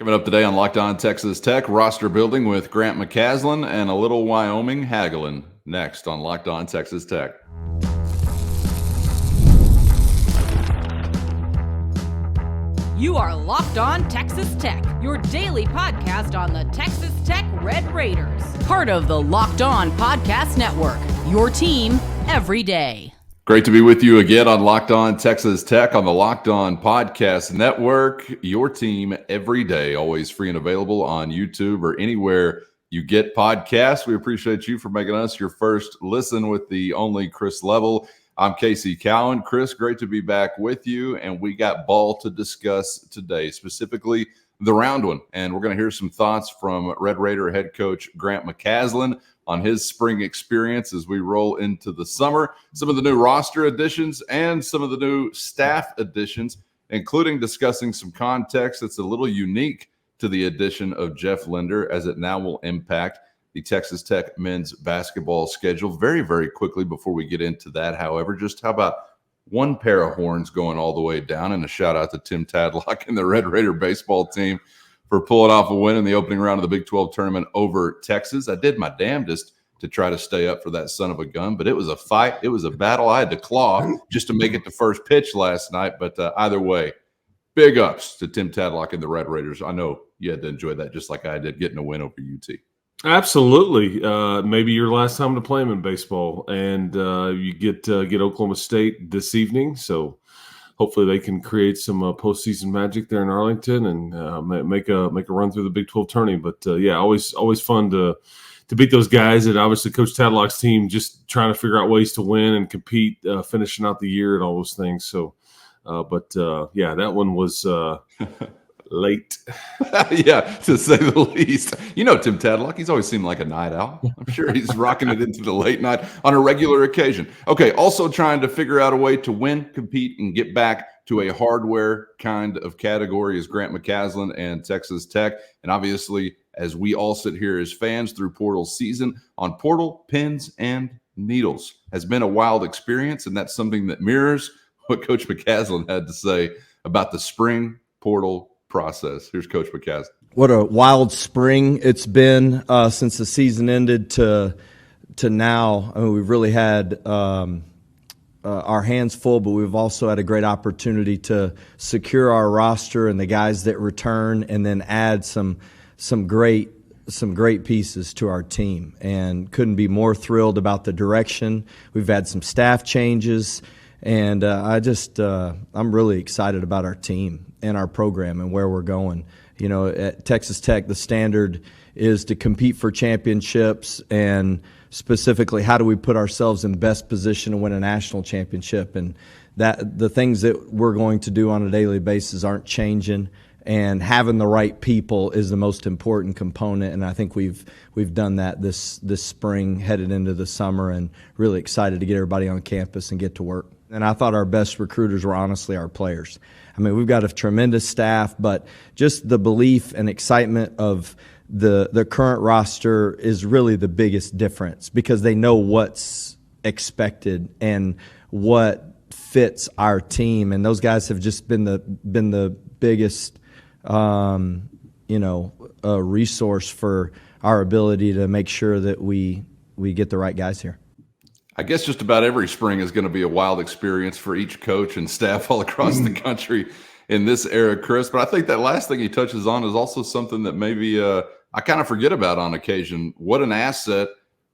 Coming up today on Locked On Texas Tech, roster building with Grant McCasland and a little Wyoming haggling. Next on Locked On Texas Tech. You are Locked On Texas Tech, your daily podcast on the Texas Tech Red Raiders. Part of the Locked On Podcast Network, your team every day. Great to be with you again on Locked On Texas Tech on the Locked On Podcast Network, your team every day, always free and available on YouTube or anywhere you get podcasts. We appreciate you for making us your first listen with the only Chris Level. I'm Casey Cowan. Chris, great to be back with you, and we got ball to discuss today, specifically the round one. And we're going to hear some thoughts from Red Raider head coach Grant McCasland on his spring experience as we roll into the summer, some of the new roster additions and some of the new staff additions, including discussing some context that's a little unique to the addition of Jeff Linder, as it now will impact the Texas Tech men's basketball schedule. Very, very quickly before we get into that, however, just how about one pair of horns going all the way down, and a shout out to Tim Tadlock and the Red Raider baseball team for pulling off a win in the opening round of the Big 12 tournament over Texas. I did my damnedest to try to stay up for that son of a gun, but it was a fight. It was a battle. I had to claw just to make it to first pitch last night. But either way, big ups to Tim Tadlock and the Red Raiders. I know you had to enjoy that just like I did, getting a win over UT. Absolutely. Maybe your last time to play them in baseball, and you get Oklahoma State this evening. So hopefully they can create some postseason magic there in Arlington and make a run through the Big 12 tourney. But always fun to beat those guys. And obviously Coach Tadlock's team just trying to figure out ways to win and compete, finishing out the year and all those things. So, that one was late. Yeah, to say the least. You know Tim Tadlock, he's always seemed like a night owl. I'm sure he's rocking it into the late night on a regular occasion. Okay, also trying to figure out a way to win, compete, and get back to a hardware kind of category is Grant McCasland and Texas Tech. And obviously, as we all sit here as fans through portal season, on portal, pins, and needles has been a wild experience, and that's something that mirrors what Coach McCasland had to say about the spring portal process. Here's Coach McCasland. What a wild spring it's been since the season ended to now. I mean, we've really had our hands full, but we've also had a great opportunity to secure our roster and the guys that return, and then add some great pieces to our team. And couldn't be more thrilled about the direction. We've had some staff changes, and I'm really excited about our team and our program and where we're going. You know, at Texas Tech, the standard is to compete for championships, and specifically, how do we put ourselves in best position to win a national championship? And that the things that we're going to do on a daily basis aren't changing, and having the right people is the most important component. And I think we've done that this spring, headed into the summer, and really excited to get everybody on campus and get to work. And I thought our best recruiters were honestly our players. I mean, we've got a tremendous staff, but just the belief and excitement of the current roster is really the biggest difference, because they know what's expected and what fits our team. And those guys have just been the biggest resource for our ability to make sure that we get the right guys here. I guess just about every spring is going to be a wild experience for each coach and staff all across the country in this era, Chris. But I think that last thing he touches on is also something that maybe I kind of forget about on occasion. What an asset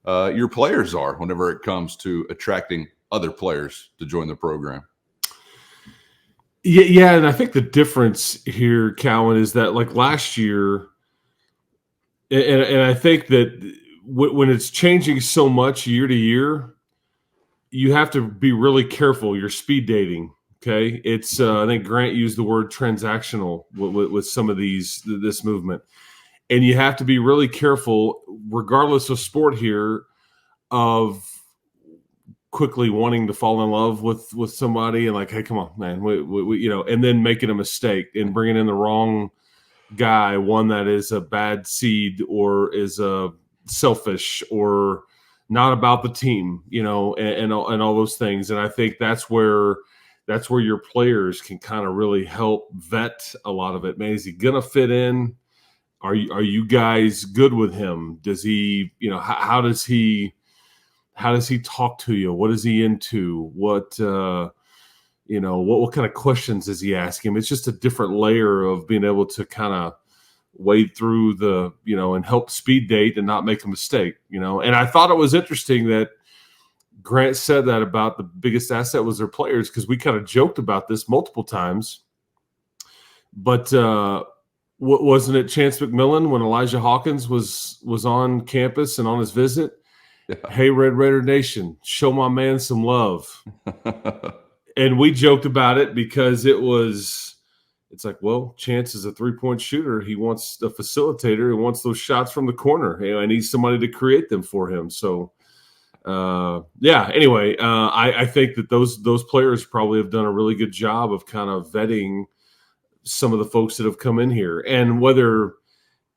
your players are whenever it comes to attracting other players to join the program. Yeah, and I think the difference here, Cowan, is that like last year, and I think that when it's changing so much year to year, you have to be really careful. You're speed dating, okay? It's I think Grant used the word transactional with some of this movement. And you have to be really careful, regardless of sport here, of quickly wanting to fall in love with somebody and like, hey, come on, man, we and then making a mistake and bringing in the wrong guy, one that is a bad seed or is selfish or not about the team, and all those things. And I think that's where your players can kind of really help vet a lot of it. Man, is he going to fit in? Are you guys good with him? Does he, how does he talk to you? What is he into? What kind of questions does he ask him? It's just a different layer of being able to kind of wade through and help speed date and not make a mistake, And I thought it was interesting that Grant said that about the biggest asset was their players, because we kind of joked about this multiple times. But wasn't it Chance McMillan when Elijah Hawkins was on campus and on his visit? Yeah. Hey, Red Raider Nation, show my man some love. And we joked about it because it's like, well, Chance is a 3-point shooter. He wants a facilitator. He wants those shots from the corner. I need somebody to create them for him. So, anyway, I think that those players probably have done a really good job of kind of vetting some of the folks that have come in here. And whether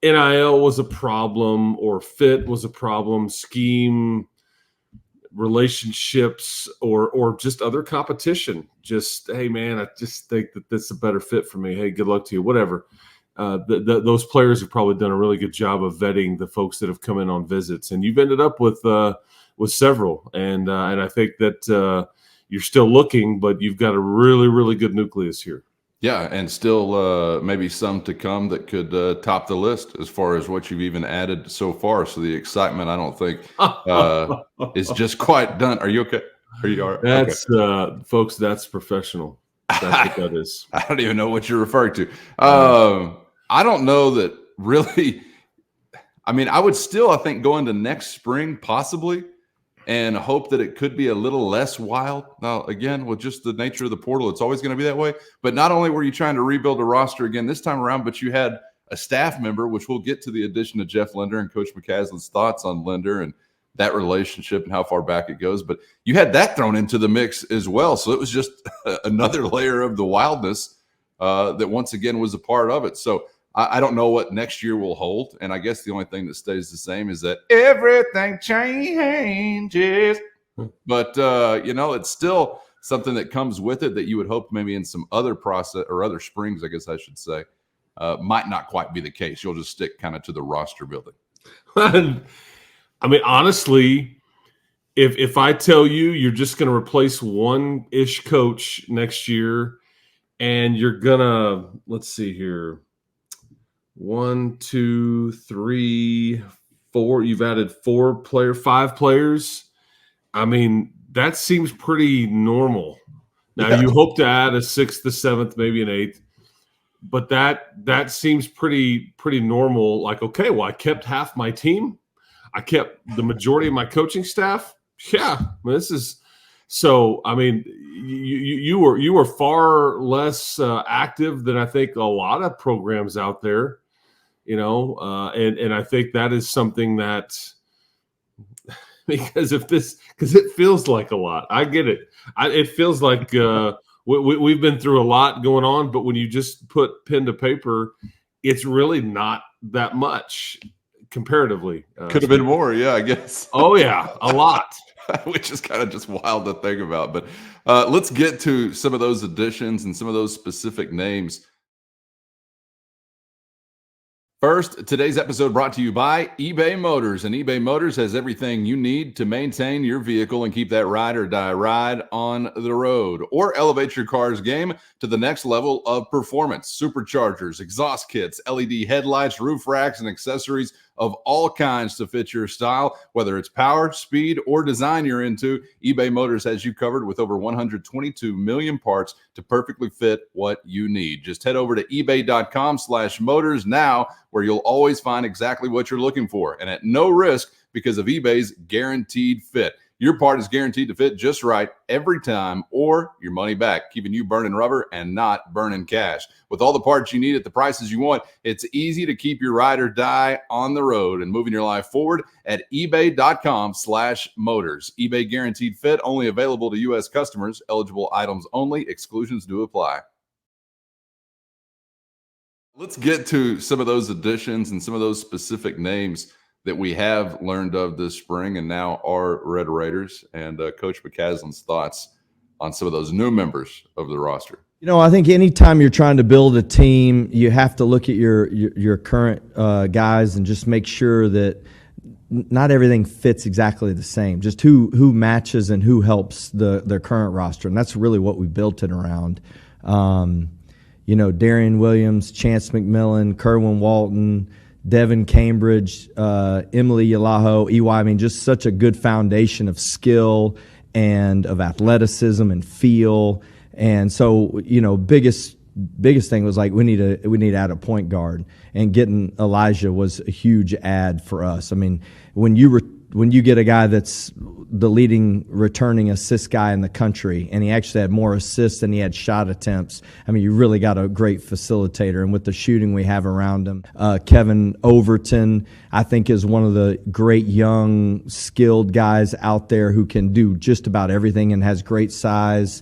NIL was a problem or fit was a problem, scheme, relationships, or just other competition, just, hey man, I just think that that's a better fit for me. Hey, good luck to you, whatever. Those players have probably done a really good job of vetting the folks that have come in on visits, and you've ended up with several. And I think that you're still looking, but you've got a really, really good nucleus here. Yeah, and still maybe some to come that could top the list as far as what you've even added so far. So the excitement, I don't think, is just quite done. Are you okay? Are you all right? That's folks, that's professional. That's what that is. I don't even know what you're referring to. I don't know that really. I mean, I would still, I think, go into next spring possibly and hope that it could be a little less wild. Now, again, with just the nature of the portal, it's always going to be that way. But not only were you trying to rebuild a roster again this time around, but you had a staff member, which we'll get to the addition of Jeff Linder and Coach McCasland's thoughts on Linder and that relationship and how far back it goes. But you had that thrown into the mix as well. So it was just another layer of the wildness that once again was a part of it. So I don't know what next year will hold. And I guess the only thing that stays the same is that everything changes. But, it's still something that comes with it that you would hope maybe in some other process or other springs, I guess I should say, might not quite be the case. You'll just stick kind of to the roster building. I mean, honestly, if I tell you you're just going to replace one-ish coach next year and you're going to, let's see here, 1, 2, 3, 4. You've added 5 players. I mean, that seems pretty normal. Now you hope to add a 6th, a 7th, maybe an 8th, but that seems pretty normal. Like, okay, well, I kept half my team. I kept the majority of my coaching staff. Yeah, this is so. I mean, you were far less active than I think a lot of programs out there. And I think that is something that, because it feels like a lot. I get it. It feels like we've been through a lot going on, but when you just put pen to paper, it's really not that much comparatively. Could have been more, yeah, I guess. Oh yeah, a lot. Which is kind of just wild to think about. But let's get to some of those additions and some of those specific names. First, today's episode brought to you by eBay Motors. And eBay Motors has everything you need to maintain your vehicle and keep that ride or die ride on the road, or elevate your car's game to the next level of performance. Superchargers, exhaust kits, LED headlights, roof racks, and accessories of all kinds to fit your style. Whether it's power, speed, or design you're into, eBay Motors has you covered with over 122 million parts to perfectly fit what you need. Just head over to ebay.com/motors now, where you'll always find exactly what you're looking for, and at no risk because of eBay's guaranteed fit. Your part is guaranteed to fit just right every time, or your money back, keeping you burning rubber and not burning cash. With all the parts you need at the prices you want, it's easy to keep your ride or die on the road and moving your life forward at ebay.com/motors. eBay guaranteed fit, only available to U.S. customers. Eligible items only. Exclusions do apply. Let's get to some of those additions and some of those specific names that we have learned of this spring and now are Red Raiders, and Coach McCasland's thoughts on some of those new members of the roster. I think anytime you're trying to build a team, you have to look at your current guys and just make sure that not everything fits exactly the same. Just who matches and who helps their current roster, and that's really what we built it around. Darian Williams, Chance McMillan, Kerwin Walton, Devin Cambridge, Emily Yalaho, EY. I mean, just such a good foundation of skill and of athleticism and feel. And so, biggest thing was like we need to add a point guard, and getting Elijah was a huge add for us. I mean, when you get a guy that's the leading returning assist guy in the country, and he actually had more assists than he had shot attempts, I mean, you really got a great facilitator. And with the shooting we have around him, Kevin Overton, I think, is one of the great young, skilled guys out there who can do just about everything and has great size.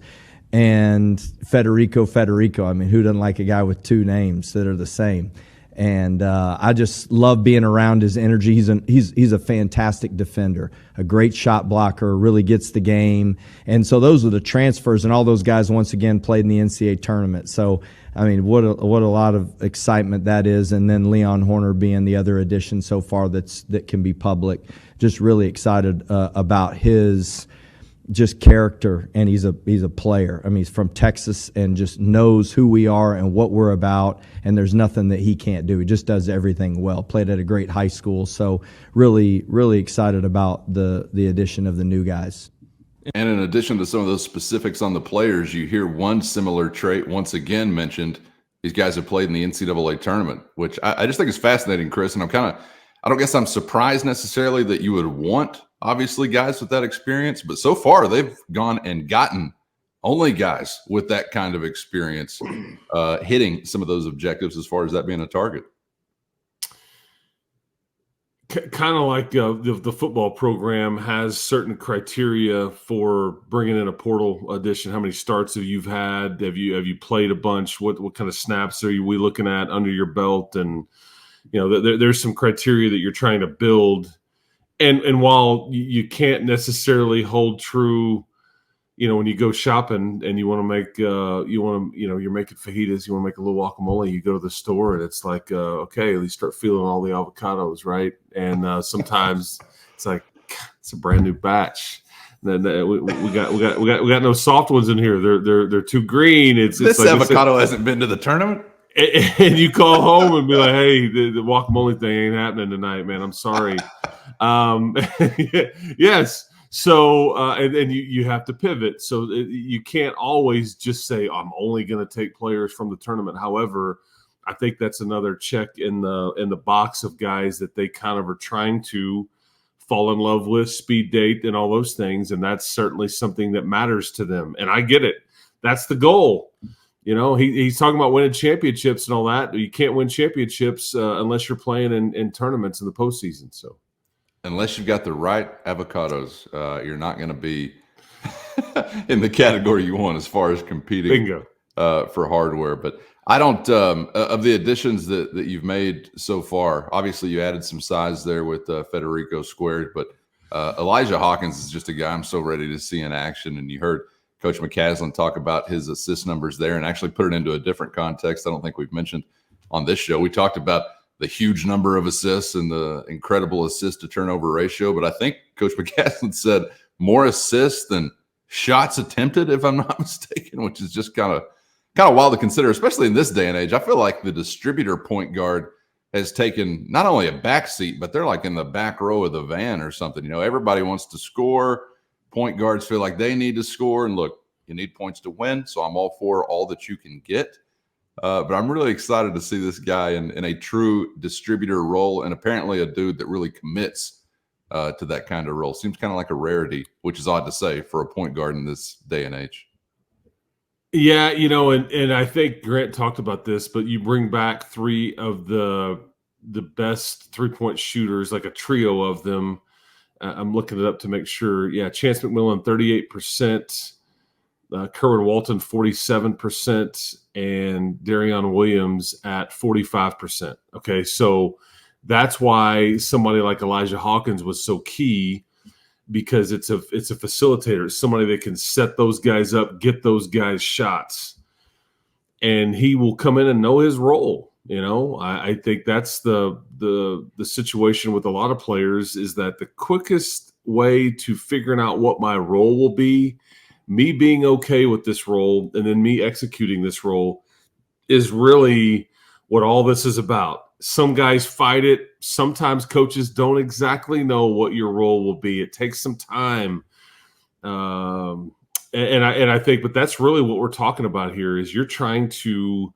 And Federico, I mean, who doesn't like a guy with two names that are the same? And I just love being around his energy. He's a fantastic defender, a great shot blocker, really gets the game. And so those are the transfers, and all those guys once again played in the NCAA tournament. So I mean, what a lot of excitement that is. And then Leon Horner being the other addition so far that can be public. Just really excited about his just character, and he's a player. I mean, he's from Texas and just knows who we are and what we're about, and there's nothing that he can't do. He just does everything well. Played at a great high school, so really, really excited about the addition of the new guys. And in addition to some of those specifics on the players, you hear one similar trait once again mentioned. These guys have played in the NCAA tournament, which I just think is fascinating, Chris. And I don't guess I'm surprised necessarily that you would want, obviously, guys with that experience, but so far they've gone and gotten only guys with that kind of experience hitting some of those objectives as far as that being a target. Kind of like the football program has certain criteria for bringing in a portal addition. How many starts have you had? Have you played a bunch? What kind of snaps are we looking at under your belt? And there's some criteria that you're trying to build. And while you can't necessarily hold true, when you go shopping and you want to make, you're making fajitas, you want to make a little guacamole, you go to the store and it's like, okay, you start feeling all the avocados, right? And sometimes it's like, it's a brand new batch. We got no soft ones in here. They're too green. It's this like, avocado hasn't been to the tournament. And you call home and be like, hey, the guacamole thing ain't happening tonight, man. I'm sorry. Yes. So, and you have to pivot. So you can't always just say, I'm only going to take players from the tournament. However, I think that's another check in the box of guys that they kind of are trying to fall in love with, speed date, and all those things. And that's certainly something that matters to them. And I get it. That's the goal. He's talking about winning championships and all that. You can't win championships unless you're playing in tournaments in the postseason. So, unless you've got the right avocados, you're not going to be in the category you want as far as competing. Bingo. For hardware. But I don't of the additions that you've made so far. Obviously, you added some size there with Federico squared, but Elijah Hawkins is just a guy I'm so ready to see in action. And you heard Coach McCasland talk about his assist numbers there and actually put it into a different context. I don't think we've mentioned on this show. We talked about the huge number of assists and the incredible assist to turnover ratio, but I think Coach McCasland said more assists than shots attempted, if I'm not mistaken, which is just kind of wild to consider, especially in this day and age. I feel like the distributor point guard has taken not only a back seat, but they're like in the back row of the van or something. Everybody wants to score. Point guards feel like they need to score. And look, you need points to win, so I'm all for all that you can get. But I'm really excited to see this guy in a true distributor role, and apparently a dude that really commits to that kind of role. Seems kind of like a rarity, which is odd to say for a point guard in this day and age. Yeah, and I think Grant talked about this, but you bring back three of the best three-point shooters, like a trio of them. I'm looking it up to make sure. Yeah, Chance McMillan, 38%. Kerwin Walton, 47%, and Darian Williams at 45%. Okay, so that's why somebody like Elijah Hawkins was so key, because it's a facilitator. It's somebody that can set those guys up, get those guys shots. and he will come in and know his role. I think that's the situation with a lot of players, is that the quickest way to figuring out what my role will be, me being okay with this role, and then me executing this role, is really what all this is about. Some guys fight it. Sometimes coaches don't exactly know what your role will be. It takes some time. And I think, but that's really what we're talking about here, is you're trying to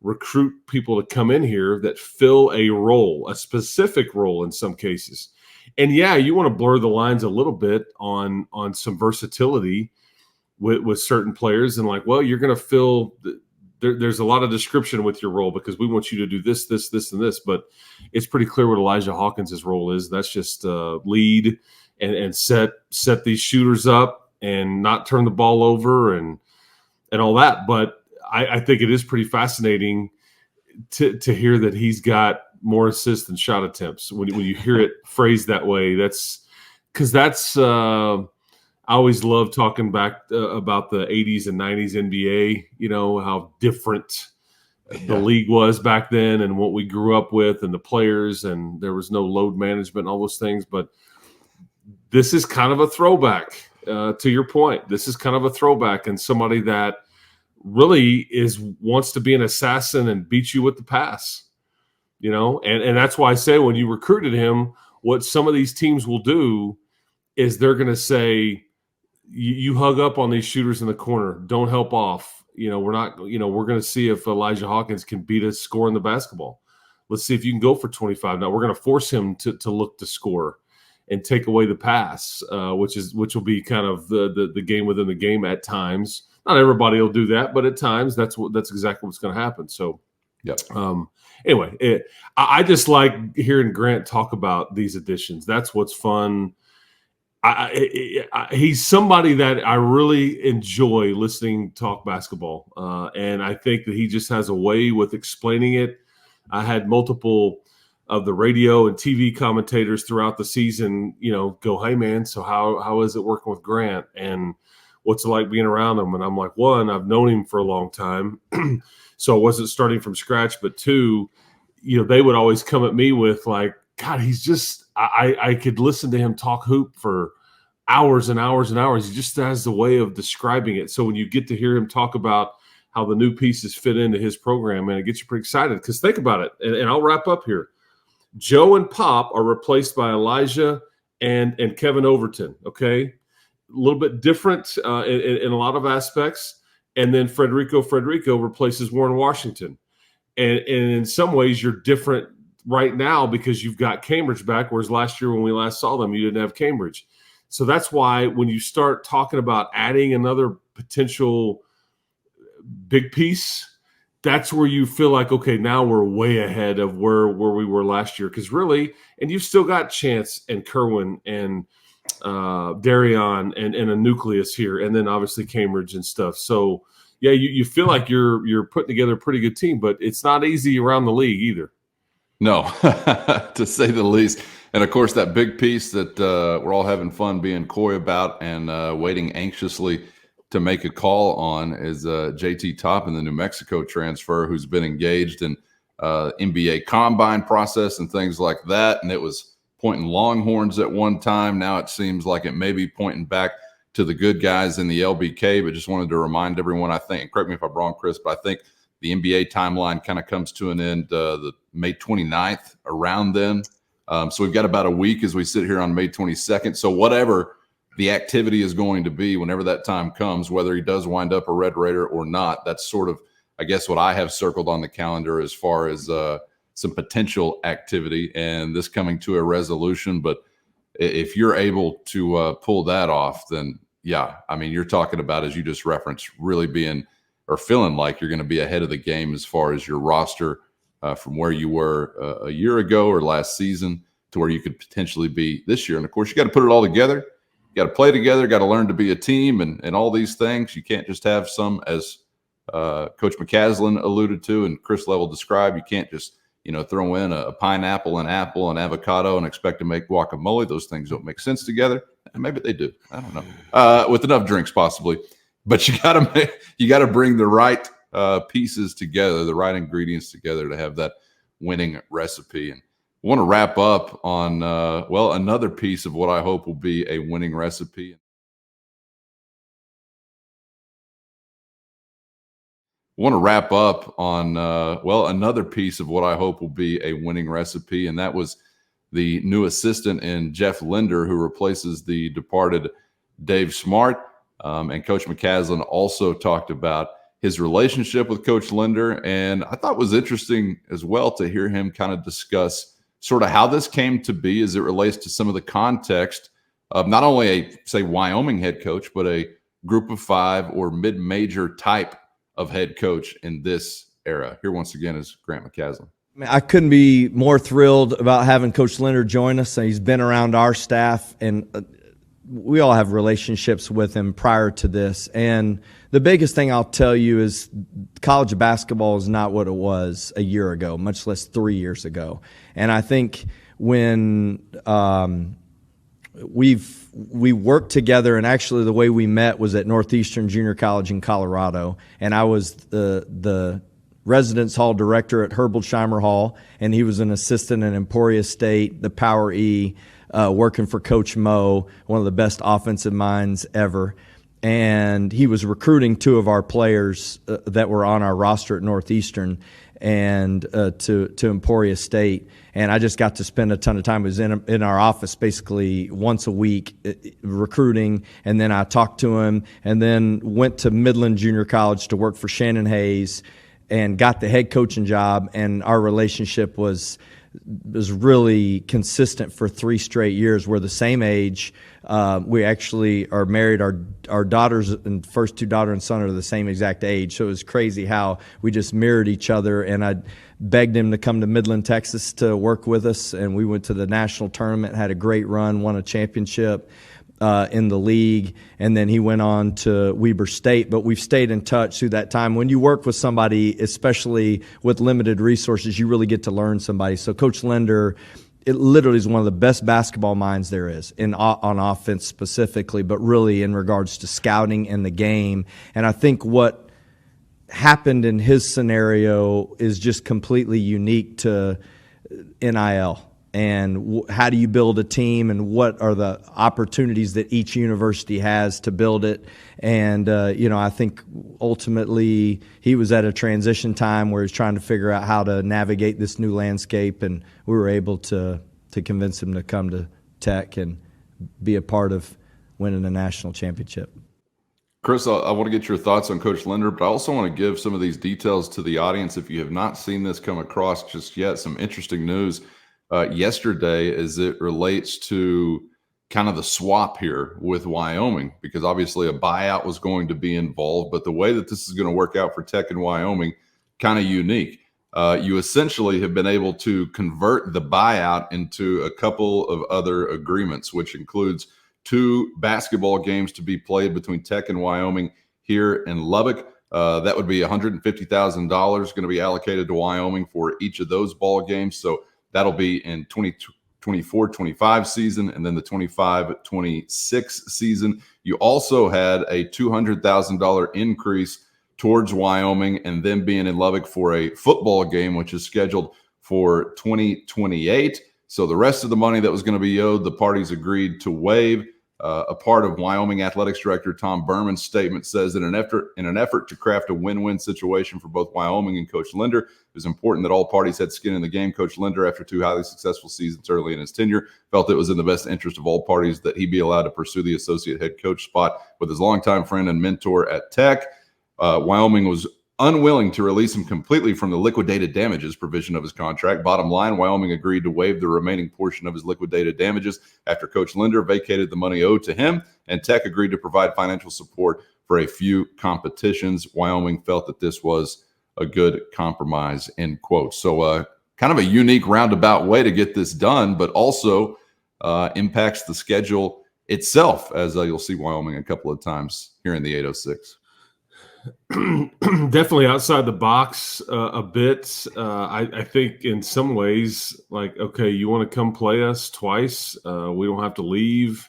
recruit people to come in here that fill a role, a specific role in some cases. And yeah, you want to blur the lines a little bit on some versatility with certain players, and like, well, you're going to fill there's a lot of description with your role because we want you to do this, this, this, and this. But it's pretty clear what Elijah Hawkins' role is. That's just lead and set these shooters up and not turn the ball over and all that. But I think it is pretty fascinating to hear that he's got more assists than shot attempts. When you hear it phrased that way, that's because I always love talking back about the 80s and 90s NBA, how different the league was back then and what we grew up with and the players, and there was no load management and all those things. But this is kind of a throwback to your point. This is kind of a throwback, and somebody that really wants to be an assassin and beat you with the pass, and that's why I say when you recruited him, what some of these teams will do is they're going to say, you hug up on these shooters in the corner. Don't help off. We're not, we're going to see if Elijah Hawkins can beat us scoring the basketball. Let's see if you can go for 25. Now we're going to force him to look to score and take away the pass, which will be kind of the game within the game at times. Not everybody will do that, but at times that's exactly what's going to happen. So, yeah. Anyway, I just like hearing Grant talk about these additions. That's what's fun. He's somebody that I really enjoy listening talk basketball, and I think that he just has a way with explaining it. I had multiple of the radio and TV commentators throughout the season, go, "Hey man, so how is it working with Grant, and what's it like being around him?" And I'm like, one, I've known him for a long time, so I wasn't starting from scratch. But two, they would always come at me with like, God, he's just I could listen to him talk hoop for hours and hours and hours. He just has the way of describing it. So when you get to hear him talk about how the new pieces fit into his program, man, it gets you pretty excited. Because think about it, and I'll wrap up here. Joe and Pop are replaced by Elijah and Kevin Overton, okay? A little bit different in a lot of aspects. And then Frederico replaces Warren Washington. And in some ways, you're different right now because you've got Cambridge back, whereas last year when we last saw them, you didn't have Cambridge. So that's why when you start talking about adding another potential big piece, that's where you feel like, okay, now we're way ahead of where we were last year. Because really, and you've still got Chance and Kerwin and Darion and a nucleus here, and then obviously Cambridge and stuff. So, yeah, you feel like you're putting together a pretty good team, but it's not easy around the league either. No, to say the least. And, of course, that big piece that we're all having fun being coy about and waiting anxiously to make a call on is JT Toppin, the New Mexico transfer, who's been engaged in NBA combine process and things like that. And it was pointing Longhorns at one time. Now it seems like it may be pointing back to the good guys in the LBK, but just wanted to remind everyone, I think, correct me if I'm wrong, Chris, but I think the NBA timeline kind of comes to an end the May 29th, around then. So we've got about a week as we sit here on May 22nd. So whatever the activity is going to be whenever that time comes, whether he does wind up a Red Raider or not, that's sort of, I guess, what I have circled on the calendar as far as some potential activity and this coming to a resolution. But if you're able to pull that off, then yeah, I mean, you're talking about, as you just referenced, really being or feeling like you're going to be ahead of the game as far as your roster from where you were a year ago or last season to where you could potentially be this year. And of course, you got to put it all together. You got to play together, got to learn to be a team and all these things. You can't just have some, as Coach McCasland alluded to and Chris Level described, you can't just, throw in a pineapple, an apple, an avocado and expect to make guacamole. Those things don't make sense together. And maybe they do. I don't know. With enough drinks possibly. But you got to bring the right pieces together, the right ingredients together to have that winning recipe. And I want to wrap up on, another piece of what I hope will be a winning recipe. Another piece of what I hope will be a winning recipe, and that was the new assistant in Jeff Linder, who replaces the departed Dave Smart. And Coach McCasland also talked about his relationship with Coach Linder, and I thought it was interesting as well to hear him kind of discuss sort of how this came to be as it relates to some of the context of not only a, say, Wyoming head coach, but a group of five or mid-major type of head coach in this era. Here once again is Grant McCasland. I couldn't be more thrilled about having Coach Linder join us. He's been around our staff, and we all have relationships with him prior to this. And the biggest thing I'll tell you is college basketball is not what it was a year ago, much less 3 years ago. And I think when we worked together, and actually the way we met was at Northeastern Junior College in Colorado, and I was the residence hall director at Herboldsheimer Hall, and he was an assistant at Emporia State, the Power E, working for Coach Mo, one of the best offensive minds ever. And he was recruiting two of our players that were on our roster at Northeastern and to Emporia State. And I just got to spend a ton of time. I was in our office basically once a week recruiting, and then I talked to him, and then went to Midland Junior College to work for Shannon Hayes and got the head coaching job. And our relationship was really consistent for 3 straight years. We're the same age. We actually are married. Our daughters and first 2 daughter and son are the same exact age. So it was crazy how we just mirrored each other. And I begged him to come to Midland, Texas to work with us. And we went to the national tournament, had a great run, won a championship in the league, and then he went on to Weber State. But we've stayed in touch through that time. When you work with somebody, especially with limited resources, you really get to learn somebody. So Coach Linder, it literally is one of the best basketball minds there is on offense specifically, but really in regards to scouting and the game. And I think what happened in his scenario is just completely unique to NIL. And how do you build a team, and what are the opportunities that each university has to build it? And, I think ultimately he was at a transition time where he's trying to figure out how to navigate this new landscape, and we were able to convince him to come to Tech and be a part of winning a national championship. Chris, I want to get your thoughts on Coach Linder, but I also want to give some of these details to the audience. If you have not seen this come across just yet, some interesting news yesterday as it relates to kind of the swap here with Wyoming, because obviously a buyout was going to be involved, but the way that this is going to work out for Tech and Wyoming, kind of unique. You essentially have been able to convert the buyout into a couple of other agreements, which includes 2 basketball games to be played between Tech and Wyoming here in Lubbock. That would be $150,000 going to be allocated to Wyoming for each of those ball games. So that'll be in 24-25 season, and then the 25-26 season. You also had a $200,000 increase towards Wyoming, and then being in Lubbock for a football game, which is scheduled for 2028. So the rest of the money that was going to be owed, the parties agreed to waive. A part of Wyoming Athletics Director Tom Berman's statement says that in an effort to craft a win-win situation for both Wyoming and Coach Linder, it was important that all parties had skin in the game. Coach Linder, after 2 highly successful seasons early in his tenure, felt it was in the best interest of all parties that he be allowed to pursue the associate head coach spot with his longtime friend and mentor at Tech. Wyoming was unwilling to release him completely from the liquidated damages provision of his contract. Bottom line, Wyoming agreed to waive the remaining portion of his liquidated damages after Coach Linder vacated the money owed to him, and Tech agreed to provide financial support for a few competitions. Wyoming felt that this was a good compromise, end quote. So kind of a unique roundabout way to get this done, but also impacts the schedule itself, as you'll see Wyoming a couple of times here in the 806. Definitely outside the box a bit. I think in some ways, like, okay, you want to come play us twice? We don't have to leave.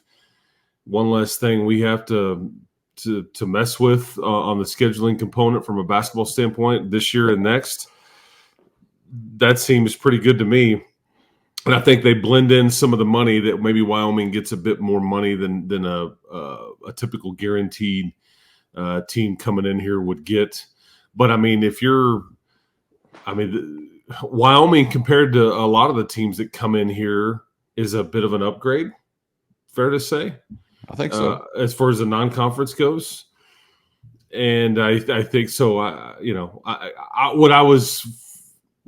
One less thing we have to to mess with on the scheduling component from a basketball standpoint this year and next. That seems pretty good to me. And I think they blend in some of the money that maybe Wyoming gets a bit more money than a typical guaranteed team coming in here would get. But I mean, Wyoming compared to a lot of the teams that come in here is a bit of an upgrade. Fair to say? I think so. As far as the non-conference goes. And I think so.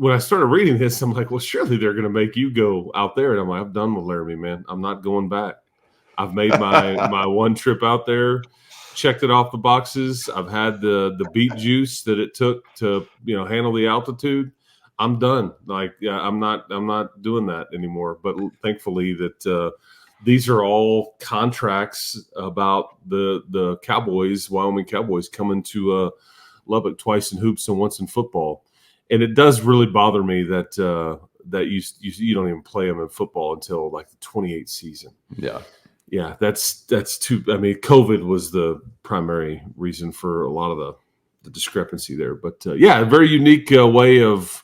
When I started reading this, I'm like, well, surely they're going to make you go out there. And I'm like, I'm done with Laramie, man. I'm not going back. I've made my one trip out there, checked it off the boxes. I've had the beet juice that it took to handle the altitude. I'm done. Like, I'm not doing that anymore. But thankfully that these are all contracts about the Cowboys, Wyoming Cowboys, coming to Lubbock twice in hoops and once in football. And it does really bother me that you don't even play them in football until like the 28th season. Yeah, that's too. I mean, COVID was the primary reason for a lot of the discrepancy there. But a very unique way of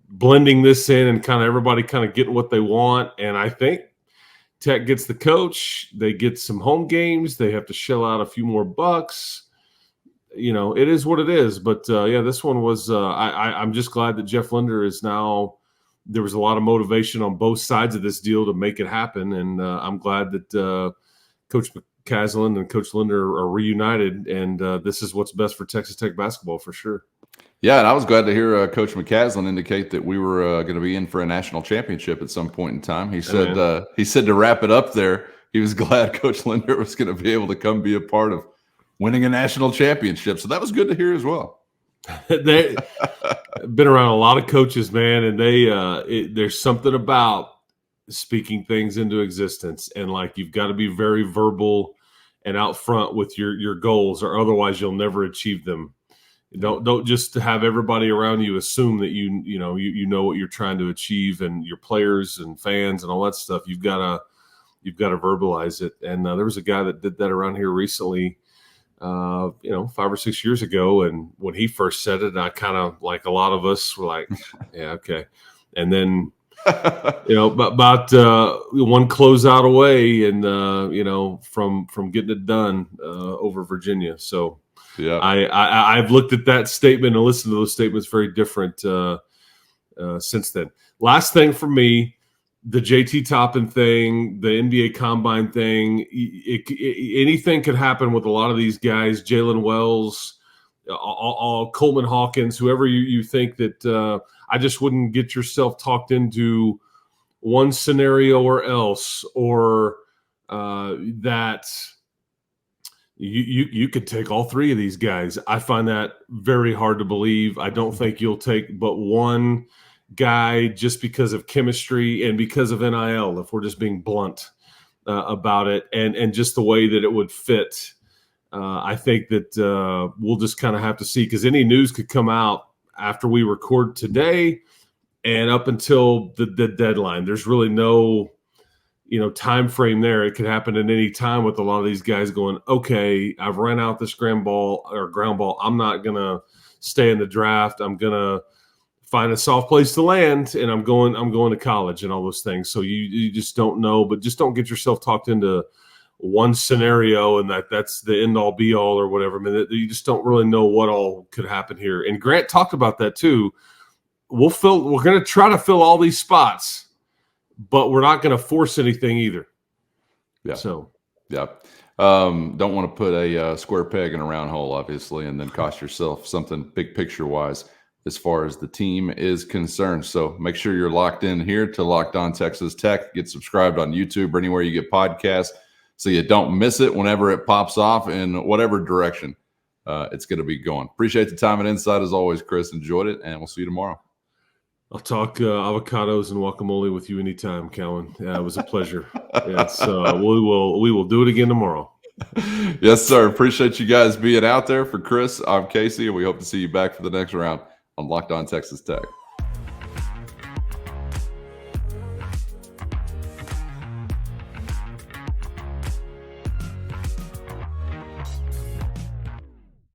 blending this in and kind of everybody kind of getting what they want. And I think Tech gets the coach. They get some home games. They have to shell out a few more bucks. It is what it is. But, this one was I'm just glad that Jeff Linder is now – there was a lot of motivation on both sides of this deal to make it happen. And I'm glad that Coach McCasland and Coach Linder are reunited, and this is what's best for Texas Tech basketball for sure. Yeah, and I was glad to hear Coach McCasland indicate that we were going to be in for a national championship at some point in time. He said to wrap it up there, he was glad Coach Linder was going to be able to come be a part of winning a national championship. So that was good to hear as well. They've been around a lot of coaches, man, and there's something about speaking things into existence. And like, you've got to be very verbal and out front with your goals, or otherwise you'll never achieve them. Don't just have everybody around you assume that you know what you're trying to achieve, and your players and fans and all that stuff. You've got to verbalize it. And there was a guy that did that around here recently. 5 or 6 years ago. And when he first said it, I kind of, like a lot of us, were like, yeah, okay. And then, about one closeout away and, from getting it done over Virginia. So yeah, I've looked at that statement and listened to those statements very different since then. Last thing for me, the JT Toppin thing, the NBA Combine thing, anything could happen with a lot of these guys, Jalen Wells, all Coleman Hawkins, whoever you think that I just wouldn't get yourself talked into one scenario or else, or that you could take all three of these guys. I find that very hard to believe. I don't think you'll take but one guy just because of chemistry and because of NIL, if we're just being blunt about it, and just the way that it would fit. I think that we'll just kind of have to see, because any news could come out after we record today and up until the deadline. There's really no time frame there. It could happen at any time with a lot of these guys going, okay, I've run out this ground ball. I'm not going to stay in the draft. I'm going to find a soft place to land, and I'm going to college and all those things. So you just don't know, but just don't get yourself talked into one scenario and that's the end all be all or whatever. I mean, you just don't really know what all could happen here. And Grant talked about that too. We're going to try to fill all these spots, but we're not going to force anything either. Yeah. So, yeah. Don't want to put a square peg in a round hole, obviously, and then cost yourself something big picture wise as far as the team is concerned. So make sure you're locked in here to Locked On Texas Tech. Get subscribed on YouTube or anywhere you get podcasts so you don't miss it whenever it pops off in whatever direction it's going to be going. Appreciate the time and insight as always, Chris. Enjoyed it, and we'll see you tomorrow. I'll talk avocados and guacamole with you anytime, Calvin. Yeah, it was a pleasure. Yes, we will do it again tomorrow. Yes, sir. Appreciate you guys being out there. For Chris, I'm Casey, and we hope to see you back for the next round on Locked On Texas Tech.